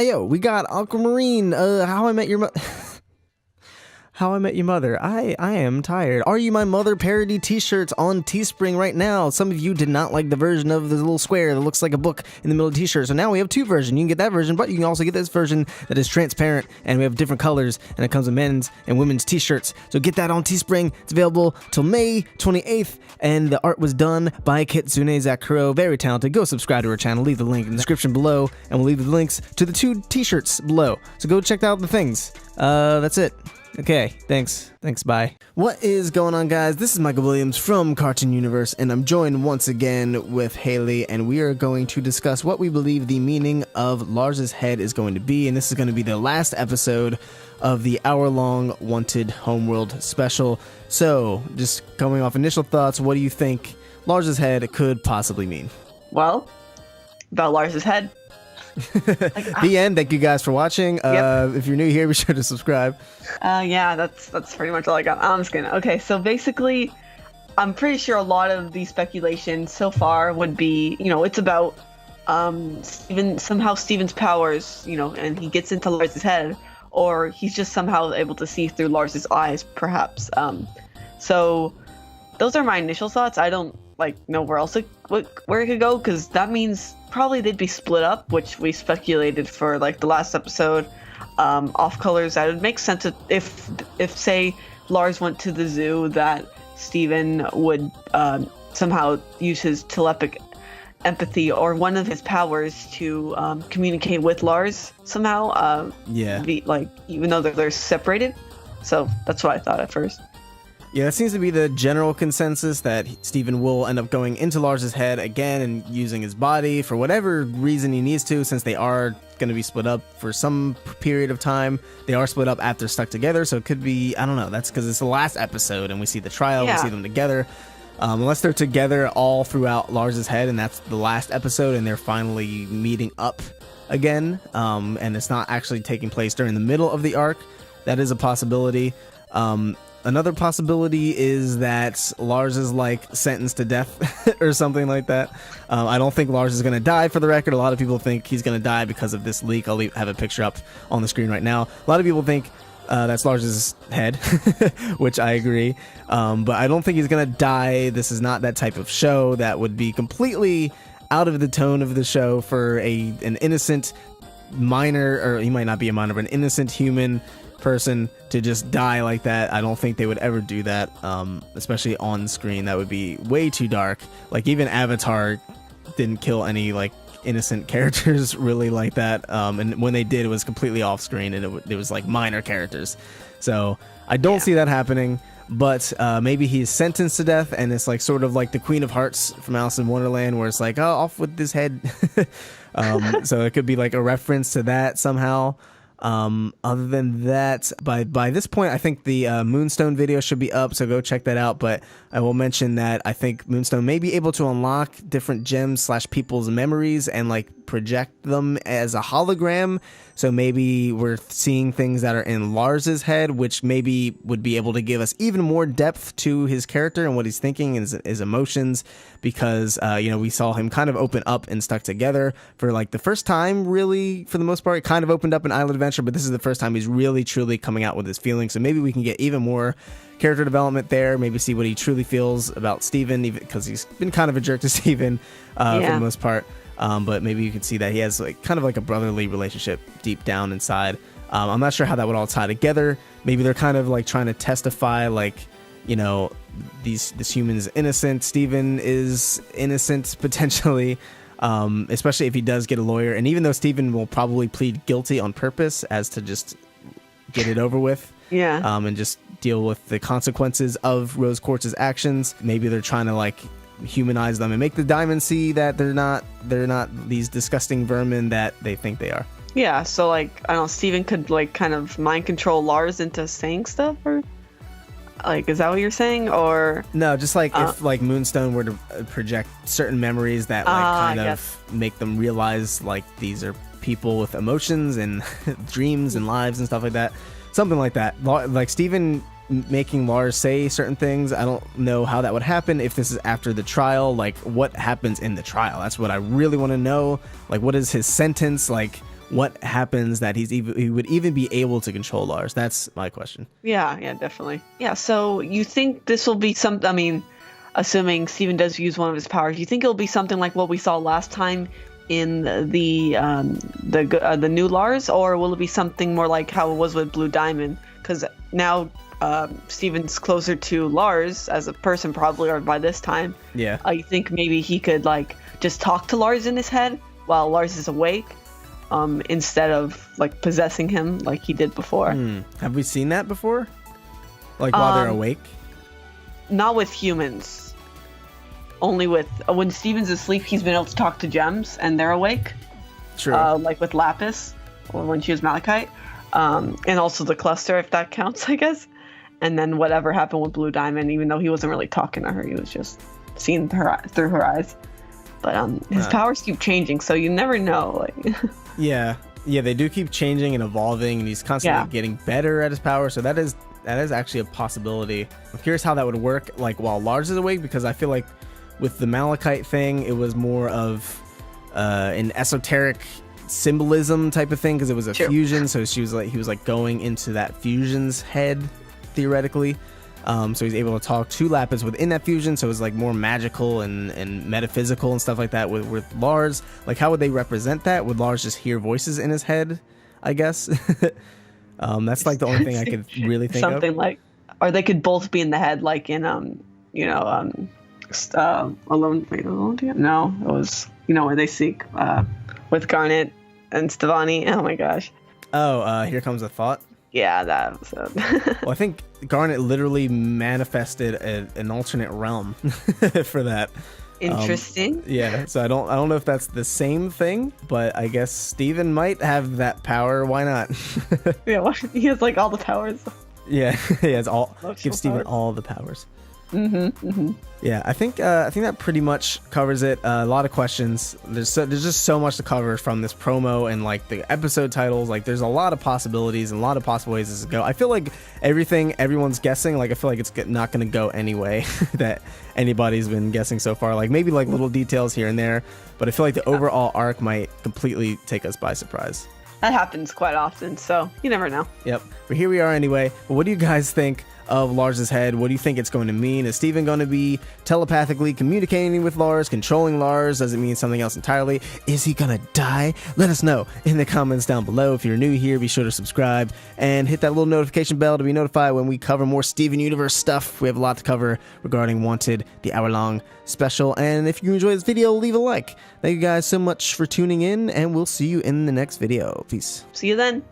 Hey, yo, we got Aquamarine. How I Met Your How I Met Your Mother. I am tired. Are You My Mother parody t-shirts on Teespring right now. Some of you did not like the version of the little square that looks like a book in the middle of the t-shirt. So now we have two versions. You can get that version, but you can also get this version that is transparent and we have different colors and it comes with men's and women's t-shirts. So get that on Teespring. It's available till May 28th and the art was done by Kitsune Zakuro. Very talented. Go subscribe to her channel. Leave the link in the description below and we'll leave the links to the two t-shirts below. So go check out the things. That's it. Okay, thanks, bye. What is going on, guys? This is Michael Williams from Cartoon Universe, and I'm joined once again with Haley, and we are going to discuss what we believe the meaning of Lars's head is going to be, and this is going to be the last episode of the hour-long Wanted Homeworld special. So, just coming off initial thoughts, what do you think Lars's head could possibly mean? Well, about Lars's head. The end. Thank you guys for watching. If you're new here, be sure to subscribe. Yeah, that's pretty much all I got. I'm just gonna. Okay, so basically, I'm pretty sure a lot of the speculation so far would be, it's about Steven's powers, and he gets into Lars's head, or he's just somehow able to see through Lars's eyes, perhaps. So those are my initial thoughts. I don't know where else where it could go, because that means probably they'd be split up, which we speculated for the last episode. Off colors, that would make sense if say Lars went to the zoo, that Steven would somehow use his telepathic empathy or one of his powers to communicate with Lars somehow. Even though they're separated. So that's what I thought at first. Yeah, that seems to be the general consensus, that Steven will end up going into Lars's head again and using his body for whatever reason he needs to, since they are going to be split up for some period of time. They are split up after stuck together, so it could be, I don't know, that's because it's the last episode and we see the trial, we see them together. Unless they're together all throughout Lars's head and that's the last episode and they're finally meeting up again, and it's not actually taking place during the middle of the arc, that is a possibility. Another possibility is that Lars is sentenced to death or something like that. I don't think Lars is going to die, for the record. A lot of people think he's going to die because of this leak. I'll have a picture up on the screen right now. A lot of people think that's Lars's head, which I agree. But I don't think he's going to die. This is not that type of show. That would be completely out of the tone of the show for an innocent minor, or he might not be a minor, but an innocent human person to just die like that. I don't think they would ever do that, especially on screen. That would be way too dark. Even Avatar didn't kill any innocent characters really like that, and when they did, it was completely off screen and it was minor characters. So I don't see that happening, but maybe he's sentenced to death and it's sort of like the Queen of Hearts from Alice in Wonderland, where it's oh, off with this head. So it could be a reference to that somehow. Other than that, by this point, I think the Moonstone video should be up, so go check that out. But I will mention that I think Moonstone may be able to unlock different gems / people's memories and project them as a hologram. So maybe we're seeing things that are in Lars's head, which maybe would be able to give us even more depth to his character and what he's thinking and his emotions, because we saw him kind of open up and stuck together for the first time, really, for the most part. It kind of opened up in Island Adventure, but this is the first time he's really truly coming out with his feelings. So maybe we can get even more character development there, maybe see what he truly feels about Steven, even because he's been kind of a jerk to Steven for the most part. But maybe you can see that he has kind of a brotherly relationship deep down inside. I'm not sure how that would all tie together. Maybe they're kind of trying to testify this human is innocent, Steven is innocent potentially, especially if he does get a lawyer. And even though Steven will probably plead guilty on purpose as to just get it over with, and just deal with the consequences of Rose Quartz's actions, maybe they're trying to humanize them and make the Diamond see that they're not these disgusting vermin that they think they are. Yeah, so I don't know, Steven could kind of mind control Lars into saying stuff, or is that what you're saying? Or no, just if Moonstone were to project certain memories that kind of make them realize these are people with emotions and dreams and lives and stuff like that, something like that. Steven making Lars say certain things. I don't know how that would happen if this is after the trial. What happens in the trial? That's what I really want to know. What is his sentence? what happens that he would even be able to control Lars? That's my question. Yeah, definitely. Yeah, so you think this will be some? I mean, assuming Steven does use one of his powers, you think it'll be something like what we saw last time in the new Lars, or will it be something more like how it was with Blue Diamond? Because now Steven's closer to Lars as a person, probably, or by this time. Yeah. You think maybe he could like just talk to Lars in his head while Lars is awake, instead of like possessing him like he did before. Have we seen that before? Like while they're awake? Not with humans. Only with when Steven's asleep, he's been able to talk to gems and they're awake. True. Like with Lapis, or when she was Malachite, and also the cluster, if that counts, I guess. And then whatever happened with Blue Diamond, even though he wasn't really talking to her, he was just seeing her through her eyes. But his powers keep changing, so you never know. Like, yeah, they do keep changing and evolving, and he's constantly getting better at his power. So that is actually a possibility. I'm curious how that would work, like while Lars is awake, because I feel like with the Malachite thing, it was more of an esoteric symbolism type of thing, because it was a fusion. So he was like going into that fusion's head theoretically. So he's able to talk to Lapis within that fusion. So it's like more magical and metaphysical and stuff like that. With Lars, like how would they represent that? Would Lars just hear voices in his head? I guess. That's like the only thing I could really think of. Something like, or they could both be in the head, like in Alone Together? No, it was, where they seek with Garnet and Stevani. Oh my gosh. Oh, Here Comes a Thought. Yeah, that episode. Well, I think Garnet literally manifested an alternate realm for that. Interesting. Yeah, so I don't know if that's the same thing, but I guess Steven might have that power. Why not? Yeah, he has like all the powers. Yeah, he has all. Emotional Give Steven powers. all the powers. Yeah, I think that pretty much covers it. A lot of questions. There's just so much to cover from this promo and like the episode titles. Like there's a lot of possibilities and a lot of possible ways this could go. I feel like everyone's guessing. Like I feel like it's not going to go any way that anybody's been guessing so far. Like maybe like little details here and there, but I feel like the overall arc might completely take us by surprise. That happens quite often, so you never know. Yep. But here we are anyway. But what do you guys think of Lars's head? What do you think it's going to mean? Is Steven going to be telepathically communicating with Lars, controlling Lars? Does it mean something else entirely? Is he going to die? Let us know in the comments down below. If you're new here, be sure to subscribe and hit that little notification bell to be notified when we cover more Steven Universe stuff. We have a lot to cover regarding Wanted, the hour-long special. And if you enjoyed this video, leave a like. Thank you guys so much for tuning in, and we'll see you in the next video. Peace. See you then.